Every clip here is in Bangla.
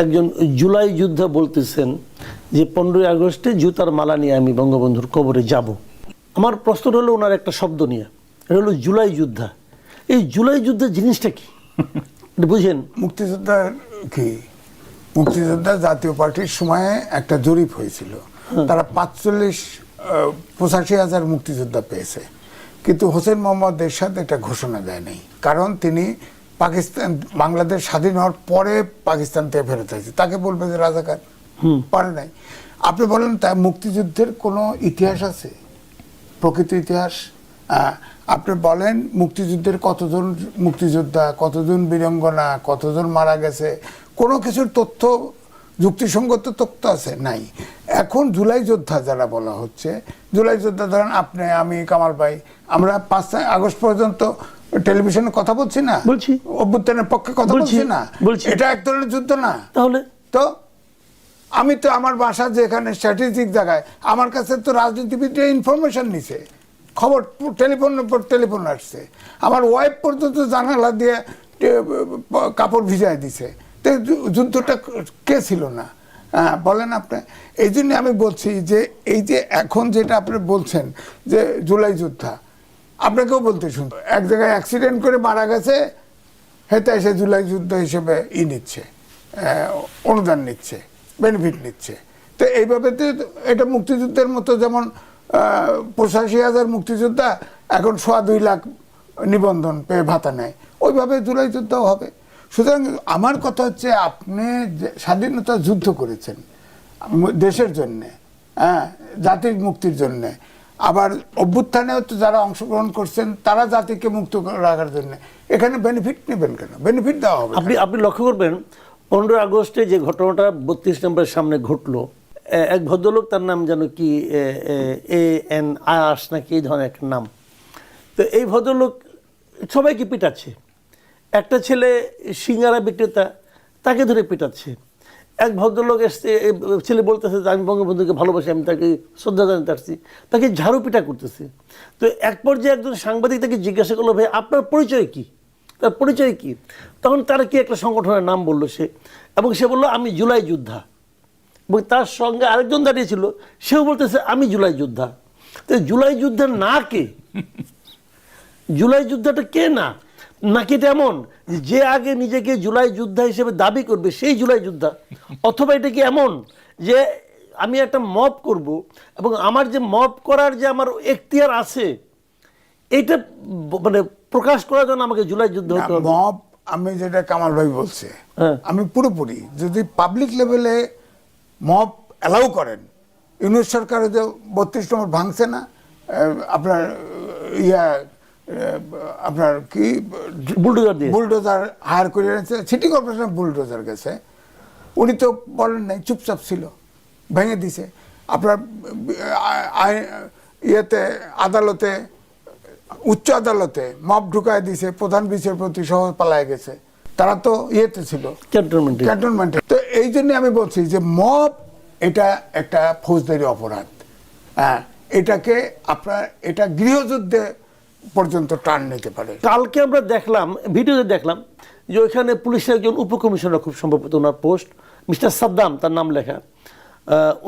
একজন জুলাই যোদ্ধা বলতেছেন যে 15ই আগস্টে জুতার মালা নিয়ে আমি বঙ্গবন্ধুর কবরে যাব। আমার প্রশ্ন হলো ওনার একটা শব্দ নিয়ে, এটা হলো জুলাই যোদ্ধা। এই জুলাই যুদ্ধের জিনিসটা কি বুঝেন? মুক্তিযোদ্ধা কি? মুক্তিযোদ্ধা জাতীয় পার্টির সময়ে একটা জরিপ হয়েছিল, তারা 85,000 মুক্তিযোদ্ধা পেয়েছে, কিন্তু হোসেন মোহাম্মদ এরশাদ এটা ঘোষণা দেয় নাই, কারণ তিনি বাংলাদেশ স্বাধীন হওয়ার পরে পাকিস্তান থেকে ফেরত হয়েছে, তাকে বলবে যে রাজাকার, পারে নাই। আপনি বলেন তা মুক্তিযুদ্ধের কোনো ইতিহাস আছে, প্রকৃত ইতিহাস? আপনি বলেন মুক্তিযুদ্ধের কতজন মুক্তিযোদ্ধা, কতজন বীরাঙ্গনা, কতজন মারা গেছে, কোনো কিছুর তথ্য, যুক্তিসঙ্গত তথ্য আছে? নাই। এখন জুলাই যোদ্ধা যারা বলা হচ্ছে, জুলাই যোদ্ধা ধরেন আপনি, আমি, কামাল ভাই, আমরা 5 আগস্ট পর্যন্ত টেলিভিশনে কথা বলছি না, বলছি, অভ্যুত্থানের পক্ষে কথা বলছি না, এটা এক ধরনের যুদ্ধ না? তাহলে তো আমি তো আমার বাসা যেখানে স্ট্র্যাটেজিক জায়গায়, আমার কাছে তো রাজনীতিবিদরা ইনফরমেশন নিছে, খবর টেলিফোনের পর টেলিফোন আসছে, আমার ওয়াইফ পর্যন্ত জানালা দিয়ে কাপড় ভিজায় দিছে। তো যুদ্ধটা কে ছিল না? বলেন আপনি। এই জন্য আমি বলছি যে এই যে এখন যেটা আপনি বলছেন যে জুলাই যোদ্ধা, আপনাকেও বলতে শুনতে, এক জায়গায় অ্যাক্সিডেন্ট করে মারা গেছে, হেতে এসে জুলাই যুদ্ধ হিসেবে নিচ্ছে, অনুদান নিচ্ছে, বেনিফিট নিচ্ছে। তো এইভাবে তো এটা মুক্তিযুদ্ধের মতো, যেমন 85,000 মুক্তিযোদ্ধা এখন 2.25 লাখ নিবন্ধন পেয়ে ভাতা নেয়, ওইভাবে জুলাই যুদ্ধও হবে। সুতরাং আমার কথা হচ্ছে, আপনি স্বাধীনতা যুদ্ধ করেছেন দেশের জন্যে, জাতির মুক্তির জন্যে, আবার অভ্যুত্থানেও তো যারা অংশগ্রহণ করছেন তারা জাতিকে মুক্ত রাখার জন্য, এখানে বেনিফিট নেবেন কেন? বেনিফিট দেওয়া হবে। আপনি লক্ষ্য করবেন 15 আগস্টে যে ঘটনাটা 32 নম্বরের সামনে ঘটলো, এক ভদ্রলোক, তার নাম যেন কি AN আয়াস নাকি এই ধরনের একটা নাম, তো এই ভদ্রলোক সবাইকে পিটাচ্ছে। একটা ছেলে সিঙ্গারা বিক্রেতা, তাকে ধরে পিটাচ্ছে। এক ভদ্রলোক এসছে, ছেলে বলতেছে যে আমি বঙ্গবন্ধুকে ভালোবাসি, আমি তাকে শ্রদ্ধা জানাতে আসছি, তাকে ঝাড়ু পিটা করতেছে। তো এক পর্যায়ে একজন সাংবাদিক তাকে জিজ্ঞাসা করলো, ভাই আপনার পরিচয় কি, তার পরিচয় কি? তখন তার কি একটা সংগঠনের নাম বললো সে, এবং সে বললো আমি জুলাই যোদ্ধা, এবং তার সঙ্গে আরেকজন দাঁড়িয়েছিল, সেও বলতেছে আমি জুলাই যোদ্ধা। তো জুলাই যোদ্ধা না কে? জুলাই যোদ্ধাটা কে? না নাকি এটা এমন যে আগে নিজেকে জুলাই যোদ্ধা হিসেবে দাবি করবে সেই জুলাই যোদ্ধা? অথবা এটা কি এমন যে আমি একটা মব করব এবং আমার যে মব করার যে আমার এখতিয়ার আছে, এটা মানে প্রকাশ করার জন্য আমাকে জুলাই যুদ্ধ হতে হবে? মব, আমি যেটা কামাল ভাই বলছে, আমি পুরোপুরি, যদি পাবলিক লেভেলে মব অ্যালাউ করেন, ইউনিট সরকারে যে 32 নম্বর ভাঙছে না, আপনার আপনার কি বুলডোজার হায়ার করে এনেছে, সিটি কর্পোরেশন বুলডোজার গেছে, উনি তো বলেন নাই, চুপচাপ ছিল, ভেঙে দিছে। আপনার ইয়েতে আদালতে, উচ্চ আদালতে মব ঢুকায় দিছে, প্রধান বিচারপতি সহ পালায় গেছে, তারা তো ইয়েতে ছিল, ক্যান্টনমেন্টে। তো এই জন্য আমি বলছি যে মব এটা একটা ফৌজদারি অপরাধ, এটাকে আপনার এটা গৃহযুদ্ধে পর্যন্ত টান নিতে পারে। কালকে আমরা দেখলাম, ভিডিওতে দেখলাম যে ওইখানে পুলিশের একজন উপকমিশনার, খুব সম্ভবত ওনার পোস্ট, মিস্টার সাদ্দাম তার নাম লেখা,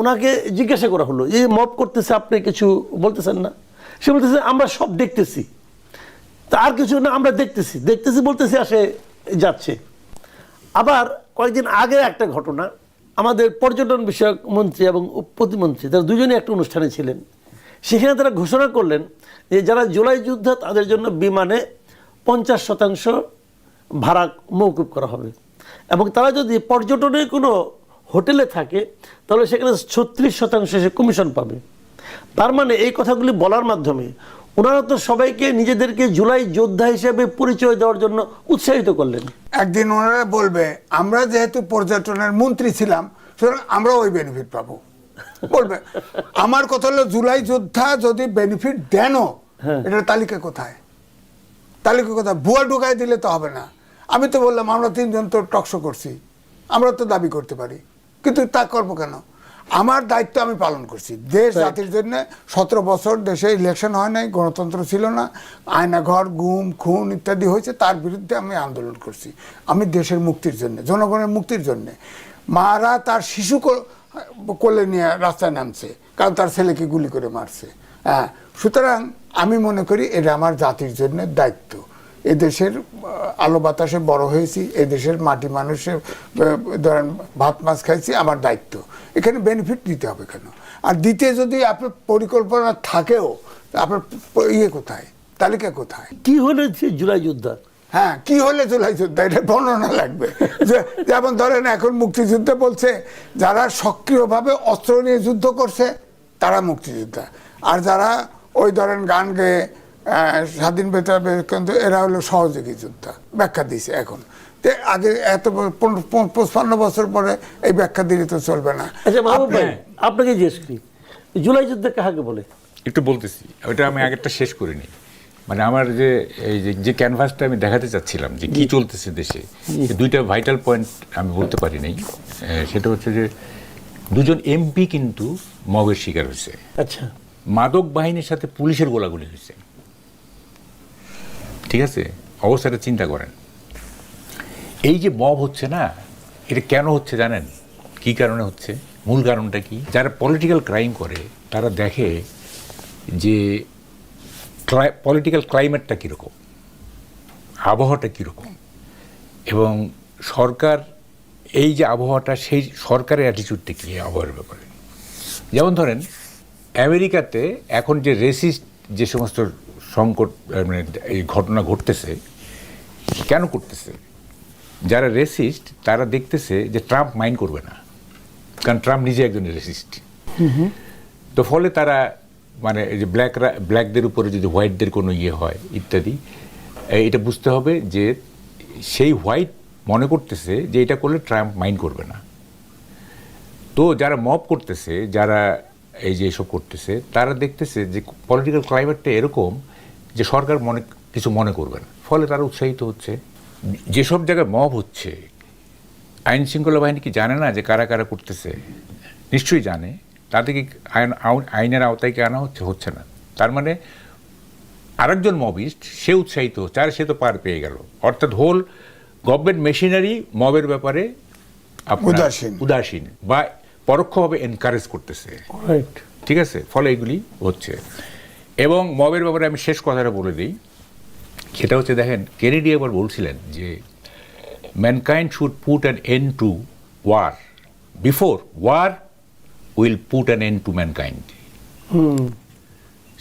ওনাকে জিজ্ঞাসা করা হলো যে মব করতেছে, আপনি কিছু বলতেছেন না? সে বলতেছে আমরা সব দেখতেছি, তার কিছু না, আমরা দেখতেছি দেখতেছি বলতেছি, আসে যাচ্ছে। আবার কয়েকদিন আগে একটা ঘটনা, আমাদের পর্যটন বিষয়ক মন্ত্রী এবং প্রতিমন্ত্রী, তারা দুজনেই একটা অনুষ্ঠানে ছিলেন। সেখানে তারা ঘোষণা করলেন যে যারা জুলাই যোদ্ধা তাদের জন্য বিমানে 50% ভাড়া মওকুফ করা হবে, এবং তারা যদি পর্যটনের কোনো হোটেলে থাকে তাহলে সেখানে 36% সে কমিশন পাবে। তার মানে এই কথাগুলি বলার মাধ্যমে ওনারা তো সবাইকে নিজেদেরকে জুলাই যোদ্ধা হিসেবে পরিচয় দেওয়ার জন্য উৎসাহিত করলেন। একদিন ওনারা বলবে আমরা যেহেতু পর্যটনের মন্ত্রী ছিলাম, সুতরাং আমরা ওই বেনিফিট পাবো, বলবে। আমার কথা হলো, জুলাই যোদ্ধা যদি বেনিফিট দেনও, এটার তালিকা কোথায়? তালিকা কোথায়? ভুয়া ঢুকায় দিলে তো হবে না। আমি তো বললাম আমরা 3 জন তো টকশো করছি, আমরা তো দাবি করতে পারি, কিন্তু তা করবো কেন? আমার দায়িত্ব আমি পালন করছি দেশ জাতির জন্য। 17 বছর দেশে ইলেকশন হয় নাই, গণতন্ত্র ছিল না, আয়নাঘর, গুম, খুন ইত্যাদি হয়েছে, তার বিরুদ্ধে আমি আন্দোলন করছি। আমি দেশের মুক্তির জন্য, জনগণের মুক্তির জন্য। মারা তার শিশু কোলে নিয়ে রাস্তায় নামছে, কারণ তার ছেলেকে গুলি করে মারছে। হ্যাঁ, সুতরাং আমি মনে করি এটা আমার জাতির জন্য দায়িত্ব। এদেশের আলো বাতাসে বড় হয়েছি, এদেশের মাটি মানুষে ধরেন ভাত মাছ খাইছি, আমার দায়িত্ব। এখানে বেনিফিট দিতে হবে কেন? আর দিতে যদি আপনার পরিকল্পনা থাকেও, আপনার ইয়ে কোথায়, তালিকা কোথায়? কি হলে জুলাই যোদ্ধা? হ্যাঁ, কি হলে জুলাই যোদ্ধা, এটা বর্ণনা লাগবে। যেমন ধরেন এখন মুক্তিযুদ্ধে বলছে যারা সক্রিয়ভাবে অস্ত্র নিয়ে যুদ্ধ করছে তারা মুক্তিযোদ্ধা, আর যারা ওই ধরেন গান গেয়ে স্বাধীন বেতাবে, কিন্তু এরা হলো সহযোগী যোদ্ধা। ব্যাখ্যা দিছে এখন। আগে এত 55 বছর পরে এই ব্যাখ্যা দিলে তো চলবে না। আচ্ছা মাহবুব ভাই, আপনাকে জিজ্ঞেস করি, জুলাই যুদ্ধ কাকে বলে? একটু বলতেছি, ওইটা আমি আগেরটা শেষ করিনি। মানে আমার যে এই যে ক্যানভাসটা আমি দেখাতে চাচ্ছিলাম যে কি চলতেছে দেশে, দুইটা ভাইটাল পয়েন্ট আমি বলতে পারি নাই। সেটা হচ্ছে যে দুজন এমপি কিন্তু মবের শিকার হয়েছে। আচ্ছা, মাদক বাহিনীর সাথে পুলিশের গোলাগুলি হয়েছে। ঠিক আছে, অবস্থাটা চিন্তা করেন। এই যে মব হচ্ছে না, এটা কেন হচ্ছে জানেন? কি কারণে হচ্ছে? মূল কারণটা কি? যারা পলিটিক্যাল ক্রাইম করে তারা দেখে যে পলিটিক্যাল ক্লাইমেটটা কীরকম, আবহাওয়াটা কীরকম, এবং সরকার এই যে আবহাওয়াটা, সেই সরকারের অ্যাটিটিউডটা কী আবহাওয়ার ব্যাপারে। যেমন ধরেন আমেরিকাতে এখন যে রেসিস্ট যে সমস্ত সংকট, মানে এই ঘটনা ঘটতেছে, কেন করতেছে? যারা রেসিস্ট তারা দেখতেছে যে ট্রাম্প মাইন্ড করবে না, কারণ ট্রাম্প নিজে একজন রেসিস্ট। তো ফলে তারা মানে এই যে ব্ল্যাকদের উপরে যদি হোয়াইটদের কোনো ইয়ে হয় ইত্যাদি, এটা বুঝতে হবে যে সেই হোয়াইট মনে করতেছে যে এটা করলে ট্রাম্প মাইন্ড করবে না। তো যারা মব করতেছে, যারা এই যে এসব করতেছে, তারা দেখতেছে যে পলিটিক্যাল ক্লাইমেটটা এরকম যে সরকার কিছু মনে করবে না, ফলে তারা উৎসাহিত হচ্ছে। যেসব জায়গায় মব হচ্ছে, আইন শৃঙ্খলা বাহিনী কি জানে না যে কারা কারা করতেছে? নিশ্চয়ই জানে। তাদেরকে আইনের আওতায় কি আনা হচ্ছে না। তার মানে আরেকজন মবিস্ট সে উৎসাহিত হচ্ছে, আর সে তো পার পেয়ে গেল। অর্থাৎ হোল গভর্নমেন্ট মেশিনারি মবের ব্যাপারে উদাসীন বা পরোক্ষভাবে এনকারেজ করতেছে। ঠিক আছে, ফলে এগুলি হচ্ছে। এবং মবের ব্যাপারে আমি শেষ কথাটা বলে দিই, সেটা হচ্ছে দেখেন, কেনেডি আবার বলছিলেন যে mankind should put an end to war before war will put an end to mankind.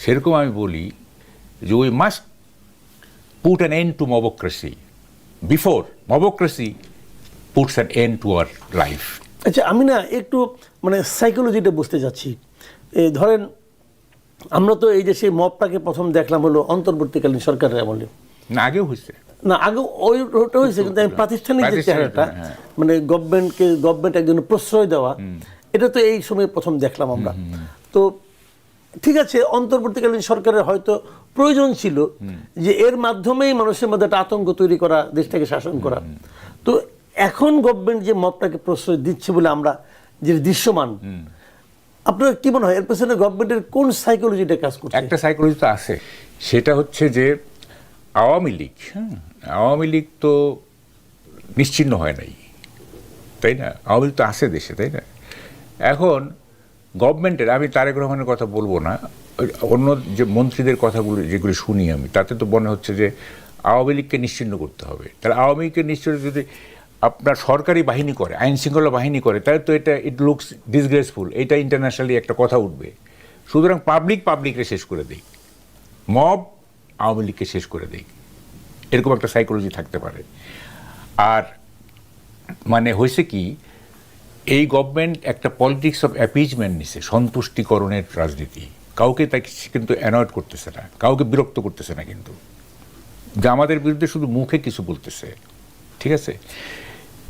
সেরকম আমি বলি যে we must put an end to mobocracy before mobocracy puts an end to our life. আচ্ছা, আমি না একটু মানে সাইকোলজিটা বুঝতে যাচ্ছি। ধরেন আমরা তো এই যে সেই মবটাকে প্রথম দেখলাম হলো অন্তর্বর্তীকালীন সরকারের আমলে। না, আগেও হয়েছে। না, আগে ওইটা হয়েছে, কিন্তু আমি প্রাতিষ্ঠানিক যে চেহারাটা, মানে গভর্নমেন্ট একজন প্রশ্রয় দেওয়া, এটা তো এই সময় প্রথম দেখলাম আমরা। তো ঠিক আছে, অন্তর্বর্তীকালীন সরকারের হয়তো প্রয়োজন ছিল যে এর মাধ্যমেই মানুষের মধ্যে একটা আতঙ্ক তৈরি করা, দেশটাকে শাসন করা। তো এখন গভর্নমেন্ট যে মবটাকে প্রশ্রয় দিচ্ছে বলে আমরা যে দৃশ্যমান, আপনার কি মনে হয় এর পেছনে গভর্নমেন্টের কোন সাইকোলজিটা কাজ করছে? একটা সাইকোলজি তো আছে, সেটা হচ্ছে যে আওয়ামী লীগ তো নিশ্চিহ্ন হয় নাই, তাই না? আওয়ামী লীগ তো আছে দেশে, তাই না? এখন গভর্নমেন্টের, আমি তারেক রহমানের কথা বলবো না, অন্য যে মন্ত্রীদের কথাগুলো যেগুলি শুনি আমি, তাতে তো মনে হচ্ছে যে আওয়ামী লীগকে নিশ্চিহ্ন করতে হবে। তাহলে আওয়ামী লীগকে নিশ্চিহ্ন যদি আপনার সরকারি বাহিনী করে, আইন শৃঙ্খলা বাহিনী করে, তাহলে তো এটা ইট লুকস ডিসগ্রেসফুল, এটা ইন্টারন্যাশনালি একটা কথা উঠবে। সুতরাং পাবলিককে শেষ করে দেই, মব আওয়ামী লীগকে শেষ করে দেই, এরকম একটা সাইকোলজি থাকতে পারে। আর মানে হয়েছে কি, এই গভর্নমেন্ট একটা পলিটিক্স অফ অ্যাপিজমেন্ট নিছে, সন্তুষ্টিকরণের রাজনীতি। কাউকে তাকে কিন্তু অ্যানয়েড করতেছে না, কাউকে বিরক্ত করতেছে না, কিন্তু জামাতের বিরুদ্ধে শুধু মুখে কিছু বলতেছে। ঠিক আছে,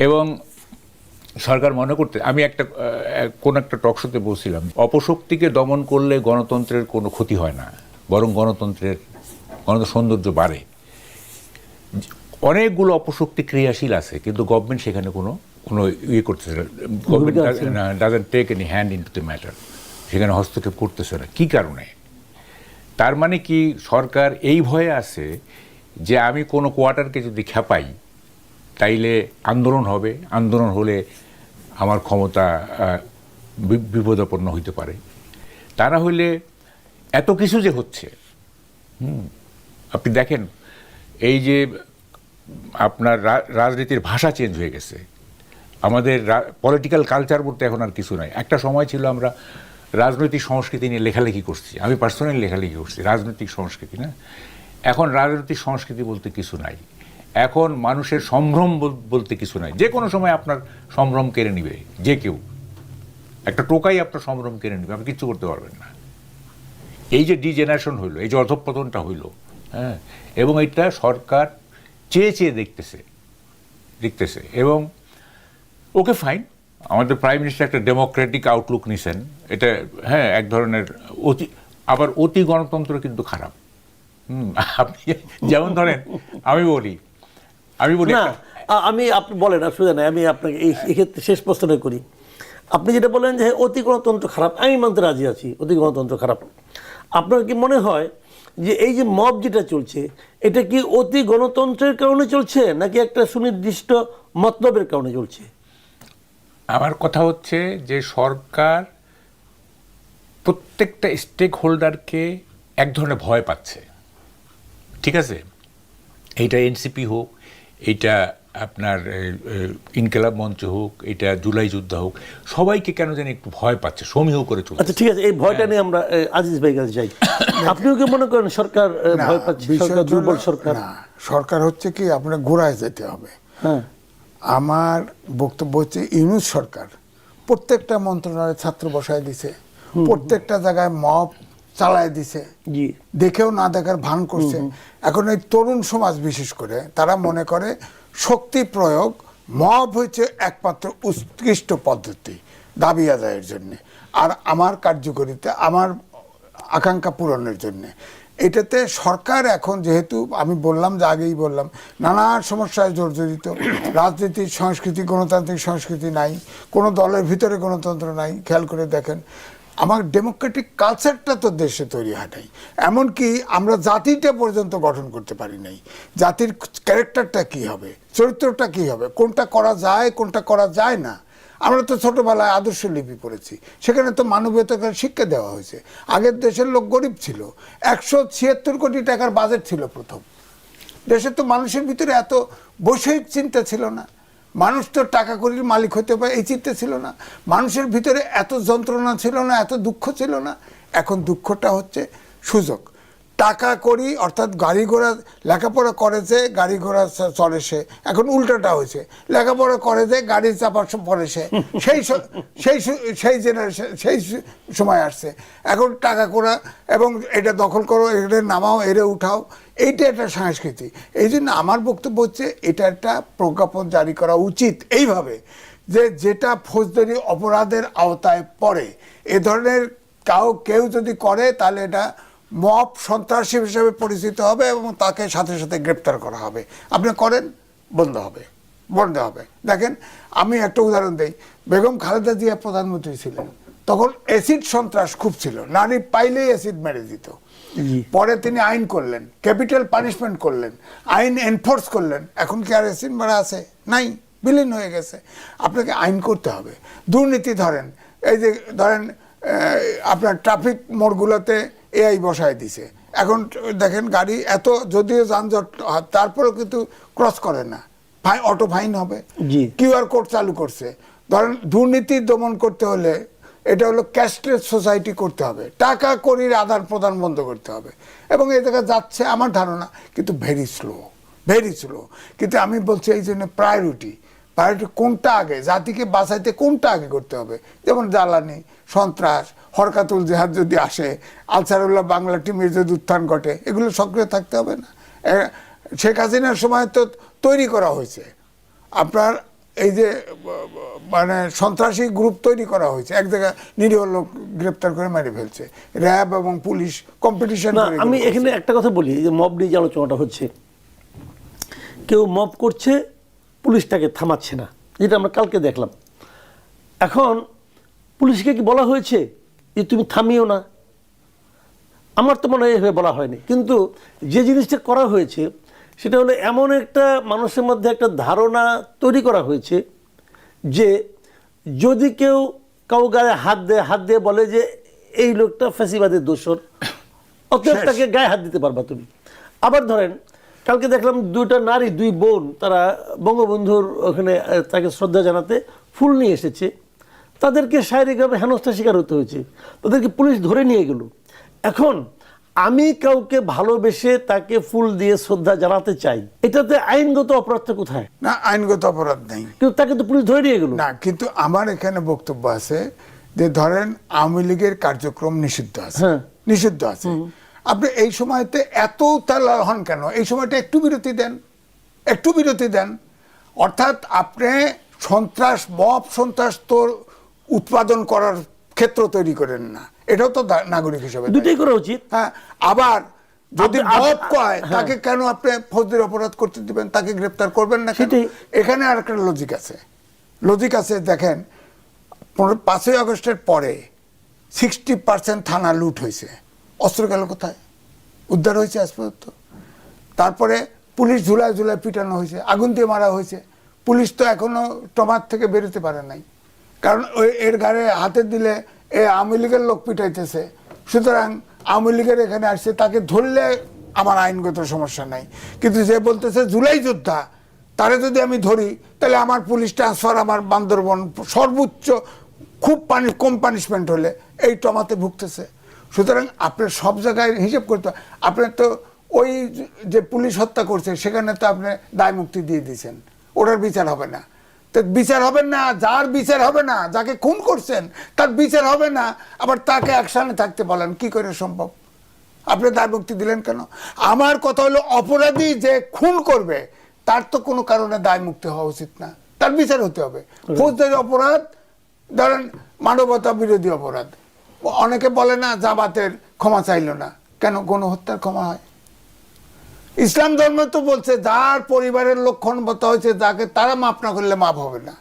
এবং সরকার মনে করতে, আমি কোন একটা টকশোতে বলছিলাম, অপশক্তিকে দমন করলে গণতন্ত্রের কোনো ক্ষতি হয় না, বরং গণতন্ত্রের সৌন্দর্য বাড়ে। অনেকগুলো অপশক্তি ক্রিয়াশীল আছে, কিন্তু গভর্নমেন্ট সেখানে কোনো ইয়ে করতেছে না, government doesn't take any hand into the matter, সেখানে হস্তক্ষেপ করতেছে না। কি কারণে? তার মানে কি, সরকার এই ভয়ে আছে যে আমি কোনো কোয়ার্টারকে যদি খেপাই তাইলে আন্দোলন হবে, আন্দোলন হলে আমার ক্ষমতা বিপদাপন্ন হইতে পারে। তা না হইলে এত কিছু যে হচ্ছে, আপনি দেখেন এই যে আপনার রাজনীতির ভাষা চেঞ্জ হয়ে গেছে, আমাদের পলিটিক্যাল কালচার বলতে এখন আর কিছু নাই। একটা সময় ছিল আমরা রাজনৈতিক সংস্কৃতি নিয়ে লেখালেখি করছি, আমি পার্সোনালি লেখালেখি করছি রাজনৈতিক সংস্কৃতি, না? এখন রাজনৈতিক সংস্কৃতি বলতে কিছু নাই, এখন মানুষের সম্ভ্রম বলতে কিছু নাই। যে কোনো সময় আপনার সম্ভ্রম কেড়ে নিবে যে কেউ, একটা টোকাই আপনার সম্ভ্রম কেড়ে নিবে, আপনি কিচ্ছু করতে পারবেন না। এই যে ডিজেনারেশন হইলো, এই যে অধঃপতনটা হইলো, হ্যাঁ, এবং এটা সরকার চেয়ে চেয়ে দেখতেছে এবং ওকে ফাইন, আমাদের প্রাইম মিনিস্টার একটা ডেমোক্রেটিক আউটলুক নিছেন, এটা হ্যাঁ এক ধরনের অতি গণতন্ত্র কিন্তু খারাপ। আপনি যেমন ধরেন আমি বলি না, আমি আপনি বলেন, অসুবিধা নাই, আমি আপনাকে এই ক্ষেত্রে শেষ প্রশ্নটা করি। আপনি যেটা বলেন যে অতি গণতন্ত্র খারাপ, আমি মানতে রাজি আছি, অতি গণতন্ত্র খারাপ। আপনার কি মনে হয় যে এই যে মব যেটা চলছে, এটা কি অতি গণতন্ত্রের কারণে চলছে নাকি একটা সুনির্দিষ্ট মতলবের কারণে চলছে? আমার কথা হচ্ছে যে সরকার প্রত্যেকটা স্টেক হোল্ডারকে এক ধরনের ভয় পাচ্ছে, ঠিক আছে? এইটা এনসিপি হোক, এইটা আপনার ইনকিলাব মঞ্চ হোক, এটা জুলাই যোদ্ধা হোক, সবাইকে কেন জানি একটু ভয় পাচ্ছে, সমীহ করে চলছে। আচ্ছা ঠিক আছে, এই ভয়টা নিয়ে আমরা আজিজ ভাই কাছে যাই। আপনিও কি মনে করেন সরকার ভয় পাচ্ছে, সরকার দুর্বল? সরকার হচ্ছে কি আপনার গোড়ায় যেতে হবে। হ্যাঁ, আমার বক্তব্য হচ্ছে ইউনূস সরকার প্রত্যেকটা মন্ত্রণালয়ে ছাত্র বসায় দিছে, প্রত্যেকটা জায়গায় মব চালায় দিছে, দেখেও না দেখার ভান করছে। এখন এই তরুণ সমাজ বিশেষ করে তারা মনে করে শক্তি প্রয়োগ, মব হচ্ছে একমাত্র উৎকৃষ্ট পদ্ধতি দাবি আদায়ের জন্য আর আমার কার্যকরিতা, আমার আকাঙ্ক্ষা পূরণের জন্য। এটাতে সরকার এখন যেহেতু আমি বললাম যে আগেই বললাম নানা সমস্যায় জর্জরিত, রাজনীতির সংস্কৃতি, গণতান্ত্রিক সংস্কৃতি নাই, কোনো দলের ভিতরে গণতন্ত্র নাই। খেয়াল করে দেখেন আমার ডেমোক্রেটিক কালচারটা তো দেশে তৈরি হয় নাই, এমনকি আমরা জাতিটা পর্যন্ত গঠন করতে পারি নাই। জাতির ক্যারেক্টারটা কি হবে, চরিত্রটা কি হবে, কোনটা করা যায় কোনটা করা যায় না। আমরা তো ছোটবেলায় আদর্শ লিপি পড়েছি, সেখানে তো মানবীয়তার শিক্ষা দেওয়া হয়েছে। আগের দেশের লোক গরিব ছিল, 176 কোটি টাকার বাজেট ছিল প্রথম। দেশে তো মানুষের ভিতরে এত বৈষয়িক চিন্তা ছিল না, মানুষ তো টাকা কড়ির মালিক হতে পারে এই চিন্তা ছিল না, মানুষের ভিতরে এত যন্ত্রণা ছিল না, এত দুঃখ ছিল না। এখন দুঃখটা হচ্ছে সুযোগ, টাকা করি অর্থাৎ গাড়ি ঘোড়া, লেখাপড়া করে যে গাড়ি ঘোড়া চলে সে, এখন উল্টোটা হয়েছে, লেখাপড়া করে যে গাড়ি চাপার পরে সে, সেই জেনারেশন সেই সময় আসছে। এখন টাকা করা এবং এটা দখল করো, এটা নামাও, এরে উঠাও, এইটা একটা সংস্কৃতি। এই জন্য আমার বক্তব্য হচ্ছে এটা একটা প্রজ্ঞাপন জারি করা উচিত এইভাবে যে যেটা ফৌজদারি অপরাধের আওতায় পড়ে, এ ধরনের কেউ যদি করে তাহলে এটা মব সন্ত্রাসী হিসেবে পরিচিত হবে এবং তাকে সাথে সাথে গ্রেপ্তার করা হবে। আপনি করেন, বন্ধ হবে। দেখেন আমি একটা উদাহরণ দেই, বেগম খালেদা জিয়া প্রধানমন্ত্রী ছিলেন, তখন অ্যাসিড সন্ত্রাস খুব ছিল, নারী পাইলেই অ্যাসিড মেরে দিত। পরে তিনি আইন করলেন, ক্যাপিটাল পানিশমেন্ট করলেন, আইন এনফোর্স করলেন। এখন কি আর অ্যাসিড মারা আছে? নাই, বিলীন হয়ে গেছে। আপনাকে আইন করতে হবে। দুর্নীতি ধরেন, এই যে ধরেন আপনার ট্রাফিক মোড়গুলোতে এআই বসায় দিছে, এখন দেখেন গাড়ি এত যদিও যানজট তারপরেও কিন্তু ক্রস করে না, অটো ফাইন হবে। কিউআর কোড চালু করছে। ধরেন দুর্নীতি দমন করতে হলে এটা হলো ক্যাশলেস সোসাইটি করতে হবে, টাকা কড়ির আদান প্রদান বন্ধ করতে হবে, এবং এই জায়গায় যাচ্ছে আমার ধারণা, কিন্তু ভেরি স্লো। কিন্তু আমি বলছি এই জন্য প্রায়োরিটি কোনটা আগে, জাতিকে বাঁচাইতে কোনটা আগে করতে হবে। যেমন জ্বালানি, সন্ত্রাস, হরকাতুল জেহাদ যদি আসে, আনসারুল্লাহ বাংলা টিমের যদি উত্থান ঘটে, এগুলো সক্রিয় থাকতে হবে না? শেখ হাসিনার সময় তো তৈরি করা হয়েছে আপনার এই যে মানে সন্ত্রাসী গ্রুপ তৈরি করা হয়েছে, এক জায়গায় নিরীহ লোক গ্রেপ্তার করে মেরে ফেলছে, র্যাব এবং পুলিশ কম্পিটিশন। আমি এখানে একটা কথা বলি, যে মব নিয়ে যে আলোচনাটা হচ্ছে, কেউ মব করছে, পুলিশ তাকে থামাচ্ছে না, যেটা আমরা কালকে দেখলাম। এখন পুলিশকে কি বলা হয়েছে যে তুমি থামিও না? আমার তো মনে হয় এভাবে বলা হয়নি, কিন্তু যে জিনিসটা করা হয়েছে সেটা হলো এমন একটা মানুষের মধ্যে একটা ধারণা তৈরি করা হয়েছে যে যদি কেউ কাউ গায়ে হাত দিয়ে বলে যে এই লোকটা ফ্যাসিবাদের দোষর, অতএব তাকে গায়ে হাত দিতে পারবা তুমি। আবার ধরেন কালকে দেখলাম দুইটা নারী, দুই বোন, তারা বঙ্গবন্ধুর ওখানে তাকে শ্রদ্ধা জানাতে ফুল নিয়ে এসেছে, তাদেরকে শারীরিকভাবে হেনস্থার শিকার হতে হয়েছে, তাদেরকে পুলিশ ধরে নিয়ে গেল। এখন আমি কাউকে ভালোবেসে তাকে ফুল দিয়ে শ্রদ্ধা জানাতে চাই, এটাতে আইনগত অপরাধটা কোথায়? না, আইনগত অপরাধ নেই, কিন্তু তাকে তো পুলিশ ধরে নিয়ে গেল। না, কিন্তু আমার এখানে বক্তব্য আছে যে ধরেন আওয়ামী লীগের কার্যক্রম নিষিদ্ধ আছে, নিষিদ্ধ আছে, আপনি এই সময়তে এত উত্তাল হন কেন? এই সময়টা একটু বিরতি দেন, একটু বিরতি দেন। অর্থাৎ আপনি সন্ত্রাস তো উৎপাদন করার ক্ষেত্র তৈরি করেন না, এটাও তো নাগরিক হিসেবে দুটোই করা উচিত। হ্যাঁ, আবার যদি মব কয় তাকে কেন আপনি ফৌজদারি অপরাধ করতে দিবেন, তাকে গ্রেফতার করবেন না কেন? এখানে আর একটা লজিক আছে, লজিক আছে। দেখেন 5ই আগস্টের পরে 60% থানা লুট হয়েছে, অস্ত্র গেল কোথায়? উদ্ধার হয়েছে আজ পর্যন্ত। তারপরে পুলিশ ঝুলায় ঝুলায় পিটানো হয়েছে, আগুন দিয়ে মারা হয়েছে, পুলিশ তো এখনো টমার থেকে বেরোতে পারে নাই, কারণ এর গায়ে হাতে দিলে এ আওয়ামী লীগের লোক পিটাইতেছে, সুতরাং আওয়ামী লীগের এখানে আসছে, তাকে ধরলে আমার আইনগত সমস্যা নাই। কিন্তু যে বলতেছে জুলাই যোদ্ধা, তারে যদি আমি ধরি তাহলে আমার পুলিশ ট্রান্সফার, আমার বান্দরবন সর্বোচ্চ খুব কম পানিশমেন্ট হলে এই টমাতে ভুগতেছে। সুতরাং আপনার সব জায়গায় হিসেব করতে, আপনার তো ওই যে পুলিশ হত্যা করছে সেখানে তো আপনি দায় মুক্তি দিয়ে দিয়েছেন, ওটার বিচার হবে না। তো বিচার হবে না, যার বিচার হবে না, যাকে খুন করছেন তার বিচার হবে না, আবার তাকে অ্যাকশনে থাকতে বলেন, কি করে সম্ভব? আপনি দায় মুক্তি দিলেন কেন? আমার কথা হলো অপরাধী যে খুন করবে তার তো কোনো কারণে দায় মুক্তি হওয়া উচিত না, তার বিচার হতে হবে। ফৌজদারি অপরাধ, ধরেন মানবতা বিরোধী অপরাধ, অনেকে বলে না জামাতের ক্ষমা চাইল না কেন? গণহত্যার ক্ষমা হয়? ইসলাম ধর্ম তো বলছে যার পরিবারের লোক ক্ষমতা হয়েছে যাকে তারা মাফ না করলে মাফ হবে না।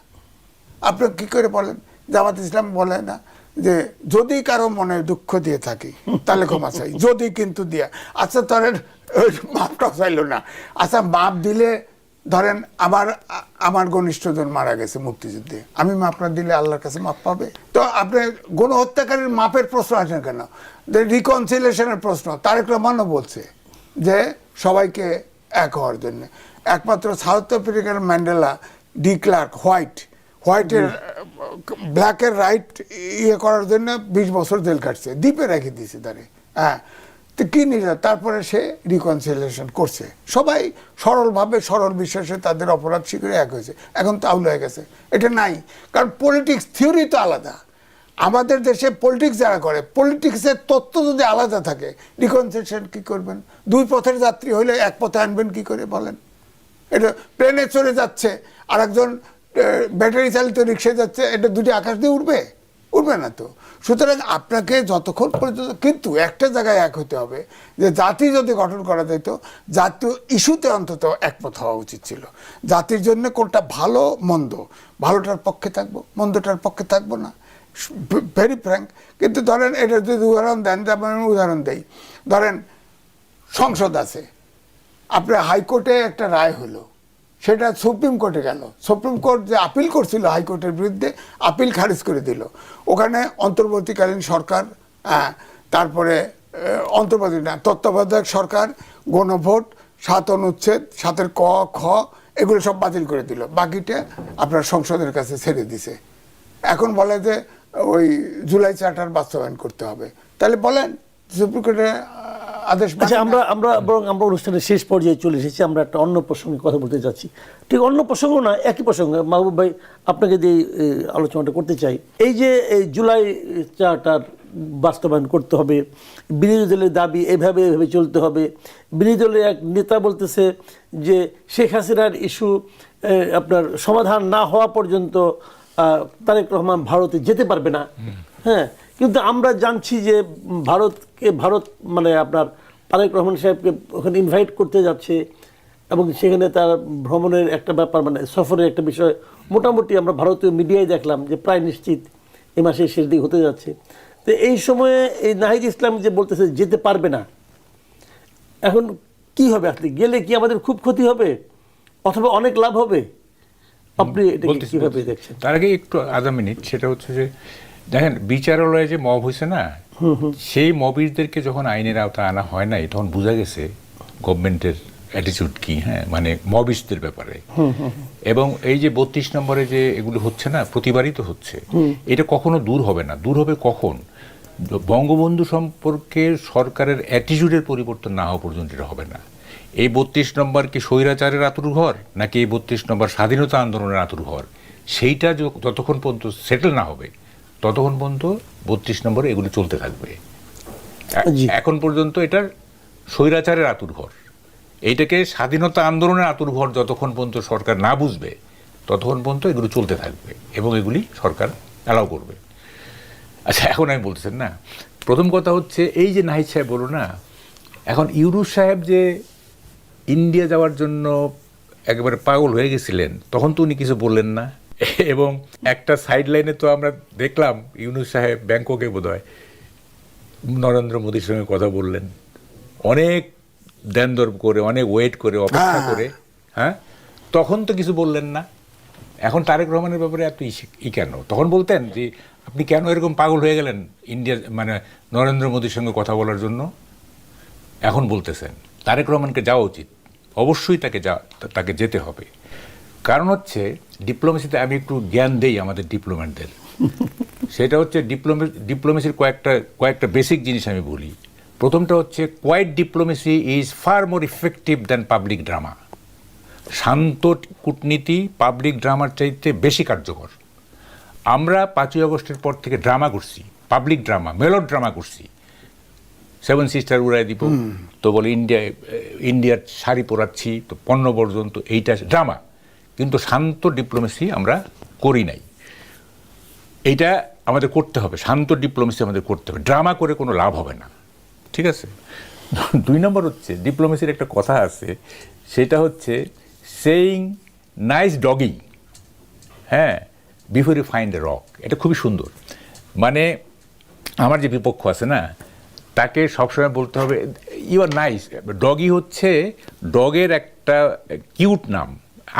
আপনি কি করে বলেন? জামাত ইসলাম বলে না যে যদি কারো মনে দুঃখ দিয়ে থাকি তাহলে ক্ষমা চাই, যদি কিন্তু দিয়া, আচ্ছা ধরেন মাফটা চাইল না, আচ্ছা মাফ দিলে ধরেন আমার ঘনিষ্ঠজন মারা গেছে মুক্তিযুদ্ধে, আমি মাফ না দিলে আল্লাহর কাছে মাফ পাবে? তো আপনি গণহত্যাকারীর মাপের প্রশ্ন আসেন কেন? রিকনসিলিয়েশনের প্রশ্ন তারেক রহমানও বলছে যে সবাইকে এক হওয়ার জন্য। একমাত্র সাউথ আফ্রিকার ম্যান্ডেলা ডিক্লার্ক হোয়াইটের ব্ল্যাকের রাইট ইয়ে করার জন্য 20 বছর জেল কাটছে, দ্বীপে রেখে দিয়েছে তারে। হ্যাঁ, তো কি নিয়ে তারপরে সে রিকনসিলিয়েশন করছে, সবাই সরলভাবে সরল বিশ্বাসে তাদের অপরাধ স্বীকারে এক হয়েছে। এখন তাউল হয়ে গেছে, এটা নাই, কারণ পলিটিক্স থিওরি তো আলাদা। আমাদের দেশে পলিটিক্স যারা করে, পলিটিক্সের তত্ত্ব যদি আলাদা থাকে, রিকনসিলিয়েশন কি করবেন? দুই পথের যাত্রী হলে এক পথে আনবেন কি করে বলেন? এটা প্লেনে চলে যাচ্ছে আর একজন ব্যাটারি চালিত রিক্সায় যাচ্ছে, এটা দুটি আকাশ দিয়ে উঠবে? উঠবে না তো। সুতরাং আপনাকে যতক্ষণ পর্যন্ত, কিন্তু একটা জায়গায় এক হতে হবে যে জাতি যদি গঠন করা যেত, জাতীয় ইস্যুতে অন্তত একমত হওয়া উচিত ছিল। জাতির জন্য কোনটা ভালো মন্দ, ভালোটার পক্ষে থাকবো, মন্দটার পক্ষে থাকবো না, ভেরি ফ্র্যাঙ্ক। কিন্তু ধরেন এটা যদি উদাহরণ দেন, যেমন উদাহরণ দেই, ধরেন সংসদ আছে, আপনার হাইকোর্টে একটা রায় হলো, সেটা সুপ্রিম কোর্টে গেল, সুপ্রিম কোর্ট যে আপিল করছিল হাইকোর্টের বিরুদ্ধে, আপিল খারিজ করে দিল। ওখানে অন্তর্বর্তীকালীন সরকার, তারপরে তত্ত্বাবধায়ক সরকার, গণভোট, 7 অনুচ্ছেদ, 7 ক খ এগুলো সব বাতিল করে দিল, বাকিটা আপনার সংসদের কাছে ছেড়ে দিছে। এখন বলে যে ওই জুলাই চার্টার বাস্তবায়ন করতে হবে। তাহলে বলেন সুপ্রিম কোর্টের আদেশ। আচ্ছা, আমরা অনুষ্ঠানের শেষ পর্যায়ে চলে এসেছি, আমরা একটা অন্য প্রসঙ্গে কথা বলতে যাচ্ছি। ঠিক অন্য প্রসঙ্গ না, একই প্রসঙ্গ। মাহবুব ভাই, আপনাকে দিয়ে আলোচনাটা করতে চাই। এই যে এই জুলাই চার্টার বাস্তবায়ন করতে হবে, বিরোধী দলের দাবি এভাবে চলতে হবে। বিরোধী দলের এক নেতা বলতেছে যে শেখ হাসিনার ইস্যু আপনার সমাধান না হওয়া পর্যন্ত তারেক রহমান ভারতে যেতে পারবে না। হ্যাঁ, কিন্তু আমরা জানছি যে ভারত মানে আপনার তারেক রহমান সাহেবকে ওখানে ইনভাইট করতে যাচ্ছে, এবং সেখানে তার ভ্রমণের একটা ব্যাপার, মানে সফরের একটা বিষয় মোটামুটি আমরা ভারতীয় মিডিয়ায় দেখলাম যে প্রায় নিশ্চিত এই মাসের শেষ দিক হতে যাচ্ছে। তো এই সময়ে এই নাহিদ ইসলাম যে বলতেছে যেতে পারবে না, এখন কি হবে? আসলে গেলে কি আমাদের খুব ক্ষতি হবে অথবা অনেক লাভ হবে? আপনি এটাকে কিভাবে দেখছেন? তার আগে একটু আধা মিনিট, সেটা হচ্ছে যে দেখেন বিচারালয়ে যে মব হয়েছে না, সেই মবিরদেরকে যখন আইনের আওতায় আনা হয় নাই তখন বোঝা গেছে গভর্নমেন্টের অ্যাটিটিউড কি, হ্যাঁ, মানে মবিস্টদের ব্যাপারে। এবং এই যে 32 নম্বরে যে এগুলো হচ্ছে না, প্রতিবারই তো হচ্ছে, এটা কখনো দূর হবে না। দূর হবে কখন? বঙ্গবন্ধু সম্পর্কে সরকারের অ্যাটিটিউডের পরিবর্তন না হওয়া পর্যন্ত এটা হবে না। এই 32 নম্বর কি স্বৈরাচারের আতুর ঘর, নাকি এই 32 নম্বর স্বাধীনতা আন্দোলনের আতুর ঘর, সেইটা যতক্ষণ পর্যন্ত সেটেল না হবে ততক্ষণ পর্যন্ত 32 নম্বরে এগুলো চলতে থাকবে। এখন পর্যন্ত এটার স্বৈরাচারের আতুর ঘর, এইটাকে স্বাধীনতা আন্দোলনের আতুর ঘর যতক্ষণ পর্যন্ত সরকার না বুঝবে ততক্ষণ পর্যন্ত এগুলো চলতে থাকবে এবং এগুলি সরকার অ্যালাউ করবে। আচ্ছা, এখন আমি বলতেছেন না, প্রথম কথা হচ্ছে এই যে নাহিদ সাহেব বলো না, এখন ইউনূস সাহেব যে ইন্ডিয়া যাওয়ার জন্য একেবারে পাগল হয়ে গেছিলেন, তখন তো উনি কিছু বললেন না। এবং একটা সাইড লাইনে তো আমরা দেখলাম ইউনূস সাহেব ব্যাংককে বোধহয় নরেন্দ্র মোদীর সঙ্গে কথা বললেন, অনেক দ্যানদর করে, অনেক ওয়েট করে, অপেক্ষা করে, হ্যাঁ, তখন তো কিছু বললেন না। এখন তারেক রহমানের ব্যাপারে এত কেন? তখন বলতেন যে আপনি কেন এরকম পাগল হয়ে গেলেন ইন্ডিয়া, মানে নরেন্দ্র মোদীর সঙ্গে কথা বলার জন্য। এখন বলতেছেন তারেক রহমানকে যাওয়া উচিত, অবশ্যই তাকে যেতে হবে। কারণ হচ্ছে ডিপ্লোমেসিতে আমি একটু জ্ঞান দেই আমাদের ডিপ্লোম্যাটদের, সেটা হচ্ছে ডিপ্লোমেসির কয়েকটা বেসিক জিনিস আমি বলি। প্রথমটা হচ্ছে quiet diplomacy is far more effective than public drama. শান্ত কূটনীতি পাবলিক ড্রামার চাইতে বেশি কার্যকর। আমরা 5ই আগস্টের পর থেকে ড্রামা করছি, পাবলিক ড্রামা, মেলো ড্রামা করছি। 7 সিস্টার উড়াই দিব, তো বলে ইন্ডিয়ার শাড়ি পরাচ্ছি, তো পণ্য বর্জন, তো এইটা ড্রামা। কিন্তু শান্ত ডিপ্লোমেসি আমরা করি নাই। এইটা আমাদের করতে হবে, শান্ত ডিপ্লোমেসি আমাদের করতে হবে, ড্রামা করে কোনো লাভ হবে না, ঠিক আছে? 2 নম্বর হচ্ছে ডিপ্লোমেসির একটা কথা আছে, সেটা হচ্ছে সেইং নাইস ডগি, হ্যাঁ, before you find a rock. এটা খুবই সুন্দর। মানে আমার যে বিপক্ষ আছে না, তাকে সবসময় বলতে হবে ইউ আর নাইস। ডগি হচ্ছে ডগের একটা কিউট নাম,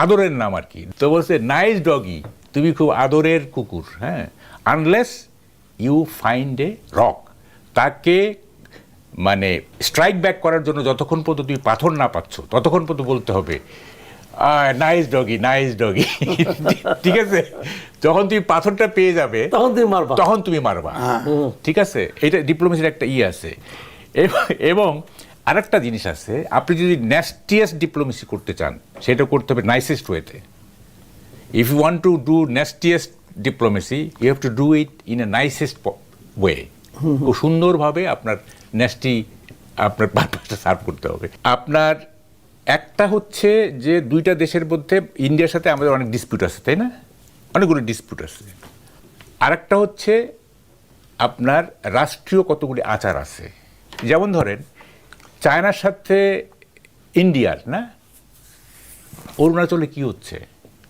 আদরের নাম আর কি। তো বলছে নাইস ডগি, তুমি খুব আদরের কুকুর, হ্যাঁ, unless you find a rock. তাকে মানে স্ট্রাইক ব্যাক করার জন্য যতক্ষণ পর্যন্ত তুমি পাথর না পাচ্ছ ততক্ষণ পর্যন্ত বলতে হবে নাইস ডগি, নাইস ডগি, ঠিক আছে? যখন তুমি পাথরটা পেয়ে যাবে তখন তুমি মারবা, ঠিক আছে? এটা ডিপ্লোমেসির একটা আছে। এবং আরেকটা জিনিস আছে, আপনি যদি ন্যাস্টিয়েস্ট ডিপ্লোমেসি করতে চান সেটা করতে হবে নাইসেস্ট ওয়েতে। If you want to do nastiest diplomacy you have to do it in a nicest way. খুব সুন্দরভাবে আপনার আপনার পারপাসটা সার্ভ করতে হবে। আপনার একটা হচ্ছে যে 2টা দেশের মধ্যে ইন্ডিয়ার সাথে আমাদের অনেক ডিসপিউট আছে, তাই না? অনেকগুলো ডিসপিউট আছে। আরেকটা হচ্ছে আপনার রাষ্ট্রীয় কতগুলি আচার আছে। যেমন ধরেন চায়নার সাথে ইন্ডিয়ার না, অরুণাচলে কি হচ্ছে,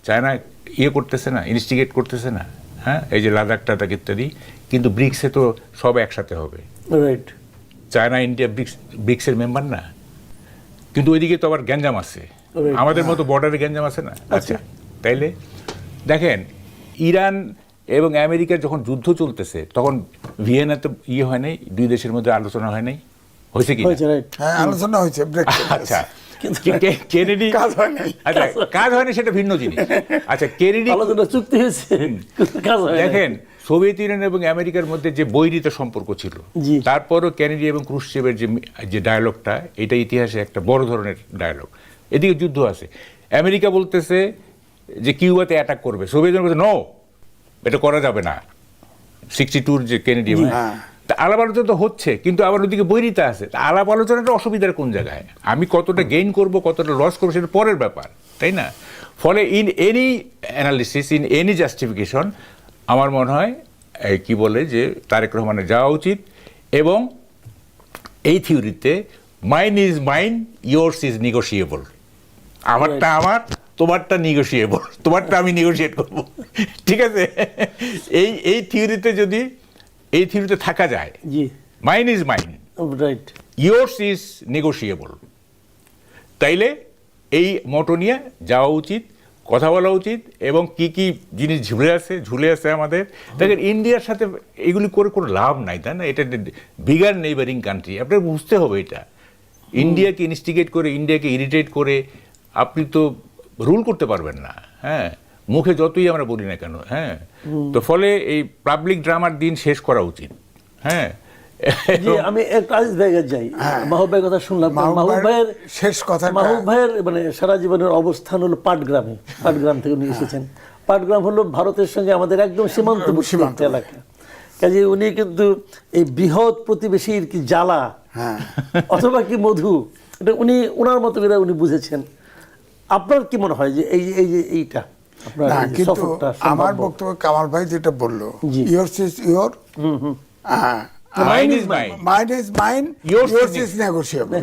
চায়না করতেছে না, ইনস্টিগেট করতেছে না, হ্যাঁ, এই যে লাদাখ টাদাখ ইত্যাদি, কিন্তু ব্রিক্সে তো সব একসাথে হবে, রাইট? চায়না ইন্ডিয়া ব্রিক্সের মেম্বার না, কিন্তু ওইদিকে তো আবার গ্যাঞ্জাম আছে, আমাদের মতো বর্ডারে গ্যাঞ্জাম আছে না। আচ্ছা, তাইলে দেখেন ইরান এবং আমেরিকার যখন যুদ্ধ চলতেছে তখন ভিয়েনাতে হয় নাই, 2 দেশের মধ্যে আলোচনা হয় নাই, হয়েছে কি? আলোচনা হয়েছে। আচ্ছা, কেনেডি কাজ হয় নাই, আচ্ছা কাজ হয় না সেটা ভিন্ন জিনিস। আচ্ছা, কেনেডি চুক্তি হয়েছে, দেখেন সোভিয়েত ইউনিয়ন এবং আমেরিকার মধ্যে যে বৈরিতা সম্পর্ক ছিল, তারপরও কেনেডি এবং ক্রুশ্চেভের যে ডায়ালগটা, এটা ইতিহাসে একটা বড় ধরনের ডায়ালগ। এদিকে যুদ্ধ আছে, আমেরিকা বলতেছে যে কিউবাতে অ্যাটাক করবে, সোভিয়েত ইউনিয়ন বলছে নো, এটা করা যাবে না। 62 যে কেনেডি, আলাপ আলোচনা তো হচ্ছে, কিন্তু আবার ওদিকে বৈরিতা আছে। আলাপ আলোচনাটা অসুবিধার কোন জায়গায়? আমি কতটা গেইন করব, কতটা লস করবো, সেটা পরের ব্যাপার, তাই না? ফলে in any analysis, in any justification, আমার মনে হয় কি বলে যে তারেক রহমানের যাওয়া উচিত। এবং এই থিওরিতে mine is mine, yours is negotiable. আমারটা আমার, তোমারটা নেগোশিয়েবল, তোমারটা আমি নেগোশিয়েট করবো, ঠিক আছে? এই থিওরিতে থাকা যায়, mine is mine, right, yours is negotiable, তাইলে এই মতো নিয়ে যাওয়া উচিত। কথা বলা উচিত, এবং কি কি জিনিস ঝুলে আছে আমাদের। দেখেন ইন্ডিয়ার সাথে এগুলি করে কোনো লাভ নাই, তাই না? এটা বিগার নেইবারিং কান্ট্রি, আপনার বুঝতে হবে এটা। ইন্ডিয়াকে ইনস্টিগেট করে, ইন্ডিয়াকে ইরিটেট করে আপনি তো রুল করতে পারবেন না। হ্যাঁ, মুখে যতই আমরা বলি না কেন। হ্যাঁ, তো ফলে এই পাবলিক ড্রামার দিন শেষ করা উচিত। হ্যাঁ, জি, আমি একটা আজিজ ভাইয়ের যাই, মাহবুব ভাইয়ের কথা শুনলাম। মাহবুব ভাইয়ের শেষ কথা, মাহবুব ভাইয়ের মানে সারা জীবনের অবস্থান হলো পাটগ্রামে। পাটগ্রাম থেকে উনি এসেছেন। পাটগ্রাম হলো ভারতের সঙ্গে আমাদের একদম সীমান্তবর্তী একটা এলাকা। কাজে উনি কিন্তু এই বৃহৎ প্রতিবেশীর কি জ্বালা অথবা কি মধু, এটা উনি ওনার মতো করে উনি বুঝেছেন। আপনার কি মনে হয় যে এই যে এইটা আপনার না, এই যে কিন্তু সফরটা আমার সম্ভাব্য? বক্তব্য কামাল ভাই যেটা বললো, জি। yours is your, mine is mine. mine is mine, Yours yours is is negotiable.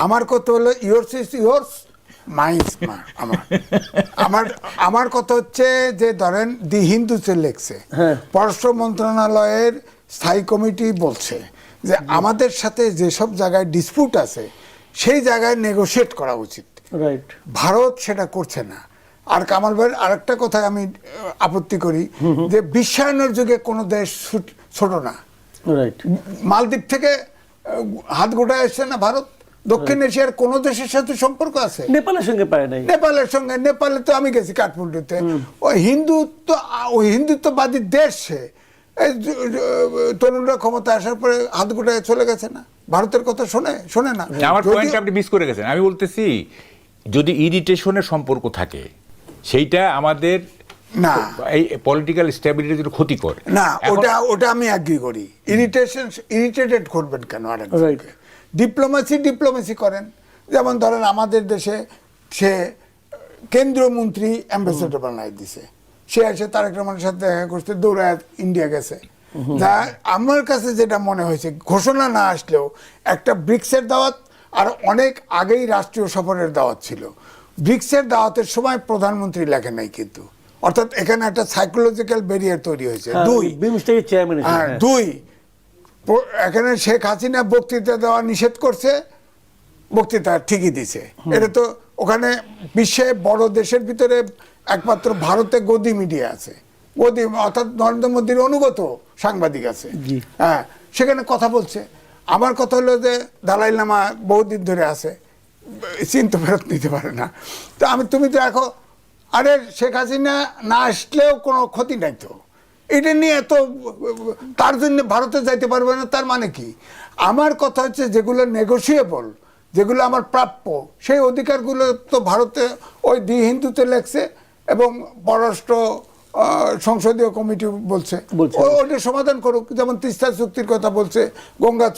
আমার কথা হলো yours is yours, mine is mine. আমার কথা হচ্ছে যে ধরেন দি হিন্দুতে লেখছে, পররাষ্ট্র মন্ত্রণালয়ের স্থায়ী কমিটি বলছে যে আমাদের সাথে যেসব জায়গায় ডিসপিউট আছে সেই জায়গায় নেগোশিয়েট করা উচিত। রাইট। ভারত সেটা করছে না। আর কামাল ভাইয়ের আরেকটা কথায় আমি আপত্তি করি যে বিশ্বায়নের যুগে কোনো দেশ ছোট না। রাইট। মালদ্বীপ থেকে হাত গোটায় এসছে না ভারত। দক্ষিণ এশিয়ার কোন দেশের সাথে সম্পর্ক আছে? নেপালের সঙ্গে পায় নাই। নেপালের সঙ্গে, নেপালে তো আমি গেছি কাঠমান্ডুতে, ওই হিন্দুত্ববাদী দেশ সে। তরুণরা ক্ষমতা আসার পরে হাত গোটায় চলে গেছে না, ভারতের কথা শোনে না। আমার পয়েন্ট আপনি মিস করে গেছেন। আমি বলতেছি যদি ইরিটেশনের সম্পর্ক থাকে সেইটা আমাদের না, এই পলিটিক্যাল স্টেবিলিটির জন্য ক্ষতিকর না, ওটা আমি এগ্রি করি। ইরিটেটেড করবেন কেন? আরেকজনকে ডিপ্লোমেসি করেন। যেমন ধরেন আমাদের দেশে সে কেন্দ্রীয় মন্ত্রী অ্যাম্বাসেডর বানাই দিছে, সে এসে তারেক রহমানের সাথে দেখা করতে দৌড়ায় ইন্ডিয়া গেছে। যা আমার কাছে যেটা মনে হয়েছে, ঘোষণা না আসলেও একটা ব্রিক্সের দাওয়াত আর অনেক আগেই রাষ্ট্রীয় সফরের দাওয়াত ছিল। ব্রিক্সের দাওয়াতের সময় প্রধানমন্ত্রী লেখে নাই কিন্তু, অর্থাৎ এখানে একটা সাইকোলজিক্যাল ব্যারিয়ার তৈরি হয়েছে। দুই, এখানে শেখ হাসিনা বক্তৃতা দেওয়া নিষেধ করছে, বক্তৃতা ঠিকই দিছে। এটা তো ওখানে বিশ্বে বড় দেশের ভিতরে একমাত্র ভারতে গদি মিডিয়া আছে, গদি অর্থাৎ নরেন্দ্র মোদীর অনুগত সাংবাদিক আছে। হ্যাঁ, সেখানে কথা বলছে। আমার কথা হলো যে দালাই লামা বহুদিন ধরে আছে, চীন তো ফেরত নিতে পারে না। তো তুমি তো দেখো, আরে শেখ হাসিনা না আসলেও কোনো ক্ষতি নাই তো, এটা নিয়ে তো তার জন্য ভারতে যাইতে পারবে না তার মানে কি? আমার কথা হচ্ছে যেগুলো নেগোশিয়েবল, যেগুলো আমার প্রাপ্য, সেই অধিকারগুলো তো ভারতে ওই দি হিন্দুতে লেখছে এবং পররাষ্ট্র সংসদীয় কমিটি বলছে ওটা সমাধান করুক। যেমন তিস্তা চুক্তির কথা বলছে, গঙ্গা